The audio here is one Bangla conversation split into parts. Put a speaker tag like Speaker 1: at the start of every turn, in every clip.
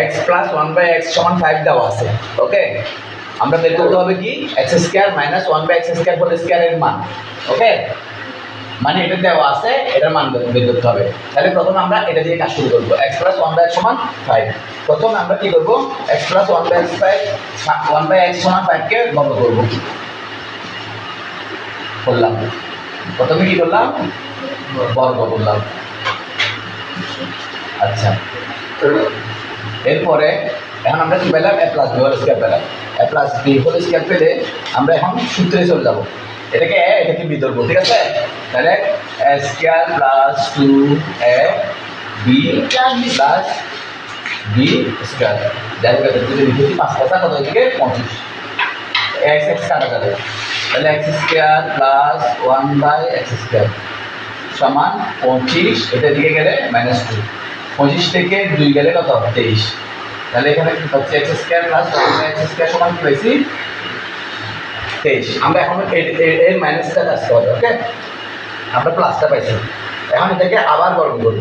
Speaker 1: x প্লাস 1/x সমান 5 দেওয়া আছে। ওকে, আমরা বের করতে হবে কি x square minus 1/x square whole square এর মান। ওকে, মানে এটা দেওয়া আছে, এটার মান বের করতে হবে। তাহলে প্রথমে আমরা এটা দিয়ে কাজ শুরু করব। x প্লাস 1/x সমান 5। প্রথমে আমরা কি করব, x প্লাস 1/x সমান 5 কে বর্গ করব। করলাম, প্রথমে কি করলাম, বর্গ করলাম। আচ্ছা, এরপরে এখন আমরা কি পেলাম, a plus b whole square পেলাম। a plus b whole square পেলে আমরা এখন সূত্রে চলে যাব। এটাকে a, এটাকে b ধরবো, ঠিক আছে? তাহলে a square plus 2ab plus b square, যাই হোক এটা যদি লিখি 5 কথা কত থেকে 25, x x কাটা যাবে। তাহলে x square plus 1/x square সমান 25, এটা দিকে গেলে -2, 25 থেকে 2 গেলে কত, 23। তাহলে এখানে কি হচ্ছে, x square plus 1/x square সমান কি পাইছি, 23। আমরা এখন এর মাইনাসটা আসতে হবে। ওকে, আমরা প্লাসটা পাইছি, এখন এটাকে আবার বর্গ করব।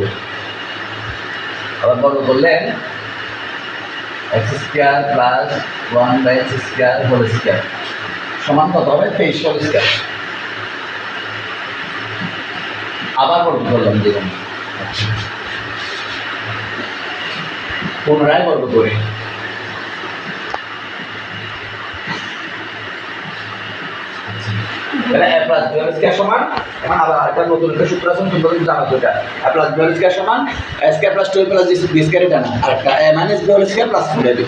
Speaker 1: আবার বর্গ করলে x square plus 1/x square whole square সমান কত হবে, 23 হোল স্কয়ার। আবার বর্গ করলাম, দেখুন পুনরায় বর্গ করি। তাহলে a plus b whole square সমান, এখন আবার একটা নতুন একটা সূত্র আছে, তোমরা কিন্তু জানো এটা, a plus b whole square সমান a square plus 2 plus b square, এটা না, আর একটা a minus b whole square plus 4ab।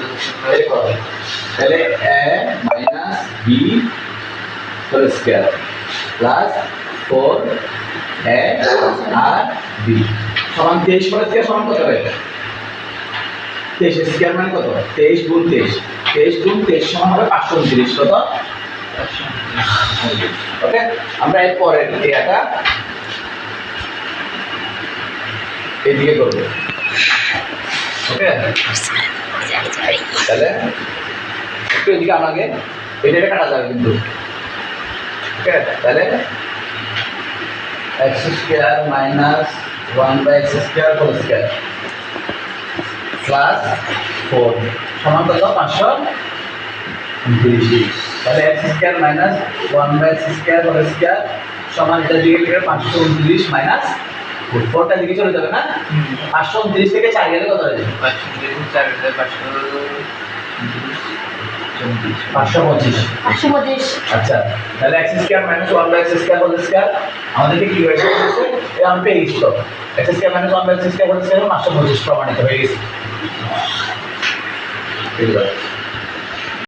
Speaker 1: তাহলে a minus b whole square plus 4a আর b সমান 23 হোল স্কয়ার সমান কত হবে, 23 স্কয়ার মানে কত, 23 গুণ 23, 23 গুণ 23 সমান হবে 529। কত, ওকে। আমরা এর পরের এটা এদিকে করব। ওকে, তাহলে একটু এদিকে আমাকে এটা কাটা যাবে কিন্তু। ওকে, তাহলে x square minus 1/x square whole square plus 4 সমান কত, 529। তাহলে x square minus 1/x square whole square সমান এটা দিকে গেলে 529 মাইনাস 4টা দিকে চলে যাবে না, 529 থেকে 4 গেলে কত হবে, 525। আচ্ছা, তাহলে x square minus 1/x square whole square আমাদেরকে কি হয়েছে, এই আমি পেয়ে গেছি। তো x square minus 1/x square whole square 525 প্রমাণিত হয়ে গেছে। ঠিক আছে।